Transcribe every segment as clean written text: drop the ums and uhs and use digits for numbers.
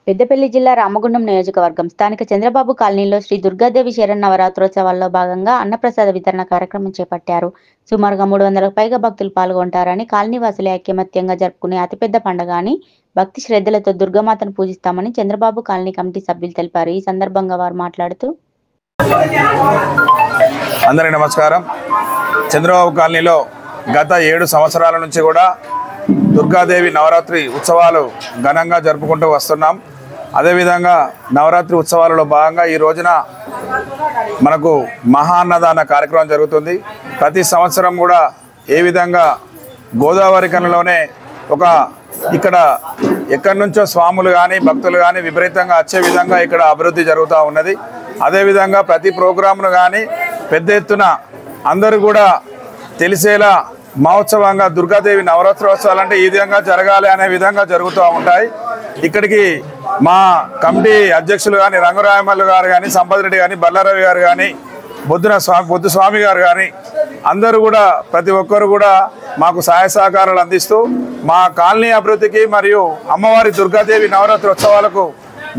పెద్దపల్లి జిల్లా రామగుండం నియోజకవర్గం స్థానిక చంద్రబాబు కాలనీలో శ్రీ దుర్గాదేవి శరన్నవరాత్రోత్సవాల్లో భాగంగా అన్నప్రసాద వితరణ కార్యక్రమం చేపట్టారు. సుమారుగా 300లకు పైగా భక్తులు పాల్గొంటారని, కాలనీవాసులు ఐకమత్యంగా జరుపుకునే అతిపెద్ద పండుగ అని, భక్తి శ్రద్ధలతో దుర్గామాతను పూజిస్తామని చంద్రబాబు కాలనీ కమిటీ సభ్యులు తెలిపారు. ఈ సందర్భంగా వారు మాట్లాడుతూ, అందరికీ నమస్కారం. చంద్రబాబు కాలనీలో గత 7 సంవత్సరాల నుంచి కూడా దుర్గాదేవి నవరాత్రి ఉత్సవాలు ఘనంగా జరుపుకుంటూ వస్తున్నాం. అదేవిధంగా నవరాత్రి ఉత్సవాలలో భాగంగా ఈ రోజున మనకు మహాన్నదాన కార్యక్రమం జరుగుతుంది. ప్రతి సంవత్సరం కూడా ఏ విధంగా గోదావరి కనిలోనే ఇక్కడ ఎక్కడి నుంచో స్వాములు కానీ భక్తులు కానీ విపరీతంగా వచ్చే విధంగా ఇక్కడ అభివృద్ధి జరుగుతూ ఉన్నది. అదేవిధంగా ప్రతి ప్రోగ్రాంను కానీ పెద్ద ఎత్తున అందరూ కూడా తెలిసేలా మహోత్సవంగా దుర్గాదేవి నవరాత్రోత్సవాలు అంటే ఈ విధంగా జరగాలి అనే విధంగా జరుగుతూ ఉంటాయి. ఇక్కడికి మా కమిటీ అధ్యక్షులు కానీ రంగరాయమల్లు గారు కానీ, సంపత్ రెడ్డి కానీ, బల్లారవి గారు కానీ, బొద్దు స్వామి గారు కానీ అందరూ కూడా ప్రతి ఒక్కరు కూడా మాకు సహాయ సహకారాలు అందిస్తూ మా కాలనీ అభివృద్ధికి మరియు అమ్మవారి దుర్గాదేవి నవరాత్రి ఉత్సవాలకు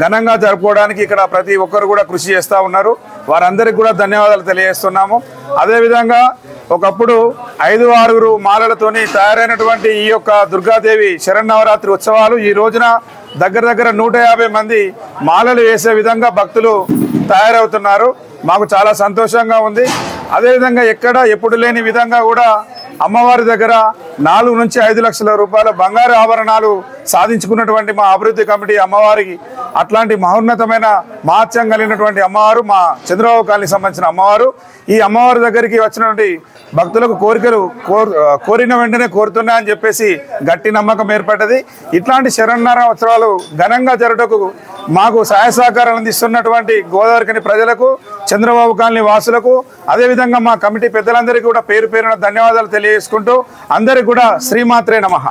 ఘనంగా జరుపుకోవడానికి ఇక్కడ ప్రతి ఒక్కరు కూడా కృషి చేస్తూ ఉన్నారు. వారందరికీ కూడా ధన్యవాదాలు తెలియజేస్తున్నాము. అదేవిధంగా ఒకప్పుడు 5-6 మాలలతోని తయారైనటువంటి ఈ యొక్క దుర్గాదేవి శరన్నవరాత్రి ఉత్సవాలు ఈ రోజున దగ్గర 150 మంది మాలలు వేసే విధంగా భక్తులు తయారవుతున్నారు. మాకు చాలా సంతోషంగా ఉంది. అదేవిధంగా ఎప్పుడు లేని విధంగా కూడా అమ్మవారి దగ్గర 4 నుంచి 5 లక్షల రూపాయల బంగారు ఆభరణాలు సాధించుకున్నటువంటి మా అభివృద్ధి కమిటీ అమ్మవారికి అట్లాంటి మహోన్నతమైన మహత్యం కలిగినటువంటి అమ్మవారు మా చంద్రబాబు కాలనీకి సంబంధించిన అమ్మవారు. ఈ అమ్మవారి దగ్గరికి వచ్చినటువంటి భక్తులకు కోరికలు కోరిన వెంటనే కోరుతున్నాయని చెప్పేసి గట్టి నమ్మకం ఏర్పడ్డది. ఇట్లాంటి శరన్నర ఉత్సవాలు ఘనంగా జరగటకు మాకు సహాయ సహకారాలు అందిస్తున్నటువంటి గోదావరికని ప్రజలకు, చంద్రబాబు కాలనీ వాసులకు, అదేవిధంగా మా కమిటీ పెద్దలందరికీ కూడా పేరు పేరున ధన్యవాదాలు తెలియజేసుకుంటూ అందరికీ కూడా శ్రీమాత్రే నమః.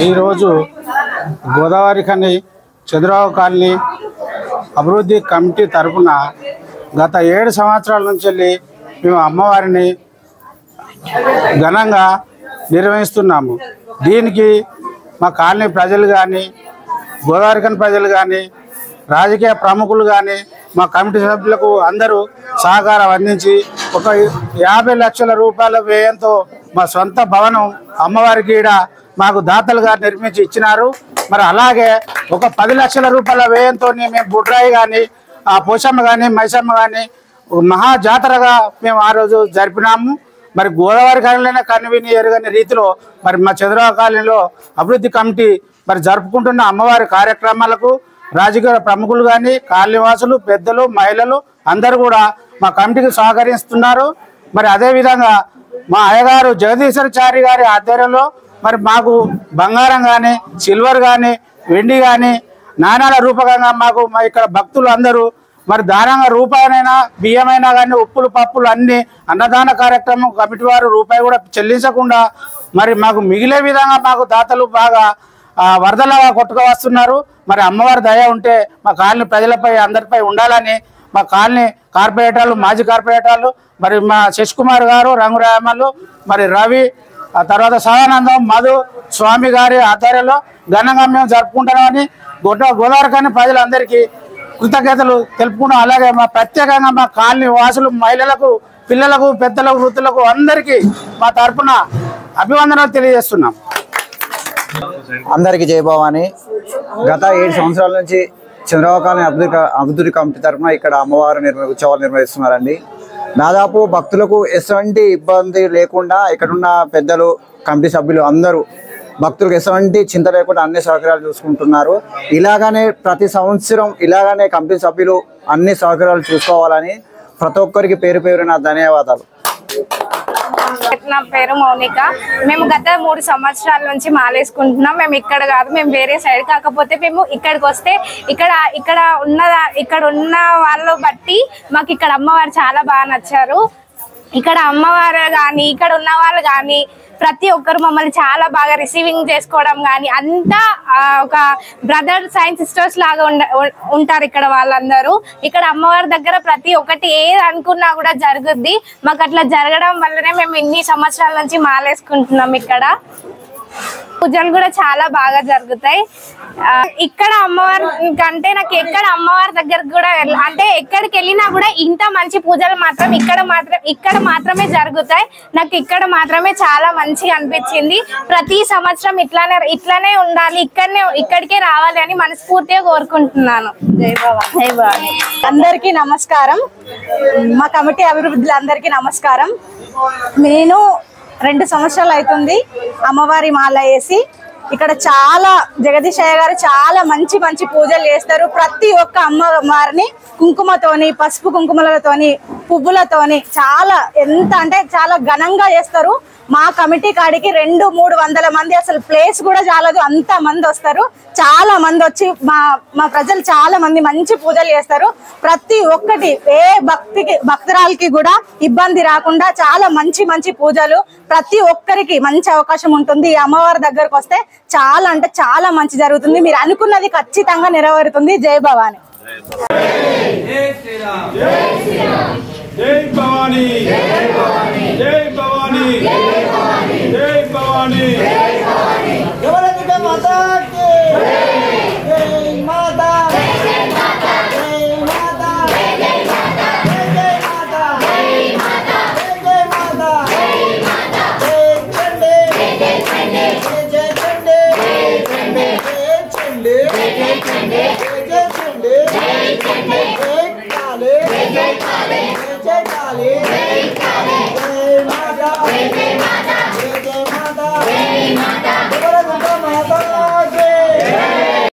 ఈరోజు గోదావరికని చంద్రబాబు కాలనీ అభివృద్ధి కమిటీ తరఫున గత 7 సంవత్సరాల నుంచి మేము అమ్మవారిని ఘనంగా నిర్వహిస్తున్నాము. దీనికి మా కాలనీ ప్రజలు కానీ, గోదావరికని ప్రజలు కానీ, రాజకీయ ప్రముఖులు కానీ, మా కమిటీ సభ్యులకు అందరూ సహకారం అందించి 50 లక్షల రూపాయల వ్యయంతో మా సొంత భవనం అమ్మవారికి ఈడ మాకు దాతలుగా నిర్మించి ఇచ్చినారు. మరి అలాగే 10 లక్షల రూపాయల వ్యయంతో మేము బుడ్రాయి కానీ, పోషమ్మ కానీ, మైసమ్మ కానీ మహా జాతరగా మేము ఆ రోజు జరిపినాము. మరి గోదావరి కాలనీలోనే కనువిని ఎరుగని రీతిలో మరి మా చంద్రబాబు కాలనీలో అభివృద్ధి కమిటీ మరి జరుపుకుంటున్న అమ్మవారి కార్యక్రమాలకు రాజకీయ ప్రముఖులు కానీ, కాలనీవాసులు, పెద్దలు, మహిళలు అందరూ కూడా మా కమిటీకి సహకరిస్తున్నారు. మరి అదేవిధంగా మా అయ్యగారు జగదీశ్వరచారి గారి ఆధ్వర్యంలో మరి మాకు బంగారం కానీ, సిల్వర్ కానీ, వెండి కానీ నాణాల రూపకంగా మాకు ఇక్కడ భక్తులు అందరూ మరి దానంగా రూపాయనైనా, బియ్యమైనా కానీ, ఉప్పులు పప్పులు అన్ని అన్నదాన కార్యక్రమం కమిటీ వారు రూపాయి కూడా చెల్లించకుండా మరి మాకు మిగిలే విధంగా మాకు దాతలు బాగా వరదలాగా కొట్టుకు వస్తున్నారు. మరి అమ్మవారి దయ ఉంటే మా కాలనీ ప్రజలపై అందరిపై ఉండాలని మా కాలనీ కార్పొరేటర్లు, మాజీ కార్పొరేటర్లు, మరి మా శశికుమార్ గారు, రంగురాయమల్లు, మరి రవి, ఆ తర్వాత సదానందం, మధు స్వామి గారి ఆధ్వర్యంలో ఘనంగా మేము జరుపుకుంటున్నామని గోదావరికని ప్రజలందరికీ కృతజ్ఞతలు తెలుపుకున్నాం. అలాగే మా ప్రత్యేకంగా మా కాలనీ వాసులు, మహిళలకు, పిల్లలకు, పెద్దలకు, వృద్ధులకు అందరికీ మా తరఫున అభివందనలు తెలియజేస్తున్నాం. అందరికీ జయభవాని. గత 7 సంవత్సరాల నుంచి చంద్రబాబు కాలనీ అభివృద్ధి కమిటీ తరఫున ఇక్కడ అమ్మవారు ఉత్సవాలు నిర్వహిస్తున్నారండి. దాదాపు భక్తులకు ఎటువంటి ఇబ్బంది లేకుండా ఇక్కడున్న పెద్దలు, కమిటీ సభ్యులు అందరూ భక్తులకు ఎటువంటి చింత లేకుండా అన్ని సౌకర్యాలు చూసుకుంటున్నారు. ఇలాగనే ప్రతి సంవత్సరం ఇలాగనే కమిటీ సభ్యులు అన్ని సౌకర్యాలు చూసుకోవాలని ప్రతి ఒక్కరికి పేరు పేరున ధన్యవాదాలు. నా పేరు మౌనిక. మేము గత 3 సంవత్సరాల నుంచి మాలేసుకుంటున్నాం. మేము ఇక్కడ కాదు, మేము వేరే సైడ్. కాకపోతే మేము ఇక్కడికి వస్తే ఇక్కడ ఉన్న వాళ్ళు బట్టి మాకు ఇక్కడ అమ్మవారు చాలా బాగా నచ్చారు. ఇక్కడ అమ్మవారు కానీ, ఇక్కడ ఉన్న వాళ్ళు కానీ ప్రతి ఒక్కరు మమ్మల్ని చాలా బాగా రిసీవింగ్ చేసుకోవడం కానీ అంతా ఒక బ్రదర్స్ అండ్ సిస్టర్స్ లాగా ఉంటారు ఇక్కడ వాళ్ళందరూ. ఇక్కడ అమ్మవారి దగ్గర ప్రతి ఒక్కటి ఏది అనుకున్నా కూడా జరుగుద్ది. మాకు అట్లా జరగడం వల్లనే మేము ఇన్ని సంవత్సరాల నుంచి మాలేసుకుంటున్నాం ఇక్కడ. పూజలు కూడా చాలా బాగా జరుగుతాయి. ఇక్కడ అమ్మవారి కంటే నాకు ఎక్కడ అమ్మవారి దగ్గరకు కూడా అంటే ఎక్కడికి వెళ్ళినా కూడా ఇంత మంచి పూజలు మాత్రం ఇక్కడ మాత్రమే జరుగుతాయి. నాకు ఇక్కడ మాత్రమే చాలా మంచిగా అనిపించింది. ప్రతి సంవత్సరం ఇట్లానే ఉండాలి, ఇక్కడికే రావాలి అని మనస్ఫూర్తిగా కోరుకుంటున్నాను. జై భవాని. జై భవాని. అందరికీ నమస్కారం. మా కమిటీ అభివృద్ధులందరికీ నమస్కారం. నేను 2 సంవత్సరాలు అవుతుంది అమ్మవారి మాల వేసి. ఇక్కడ చాలా జగదీశయ్య గారు చాలా మంచి మంచి పూజలు చేస్తారు. ప్రతి ఒక్క అమ్మవారిని కుంకుమతోని, పసుపు కుంకుమలతోని, పువ్వులతోని చాలా ఎంత అంటే చాలా ఘనంగా చేస్తారు. మా కమిటీ కాడికి 200-300 మంది, అసలు ప్లేస్ కూడా చాలదు, అంత మంది వస్తారు. చాలా మంది వచ్చి మా ప్రజలు చాలా మంది మంచి పూజలు చేస్తారు. ప్రతి ఒక్కటి ఏ భక్తురాలకి కూడా ఇబ్బంది రాకుండా చాలా మంచి మంచి పూజలు, ప్రతి ఒక్కరికి మంచి అవకాశం ఉంటుంది. ఈ అమ్మవారి దగ్గరకు వస్తే చాలా అంటే చాలా మంచి జరుగుతుంది. మీరు అనుకున్నది ఖచ్చితంగా నెరవేరుతుంది. జై భవాని. జై భవాని. జై భవాని. జై భవాని. జై భవాని. జై భవాని. జై భవాని. జగదంబ మాతాకి జై మాతా. జై మాతా. జై మాతా. జై మాతా. జై మాతా. జై మాతా. జై మాతా. జై మాతా. జై చండే. జై చండే. జై చండే. జై చండే. జై చండే. జై చండే. జై చండే. జై చండే. జై కాళే. జై కాళే. జై కాళే.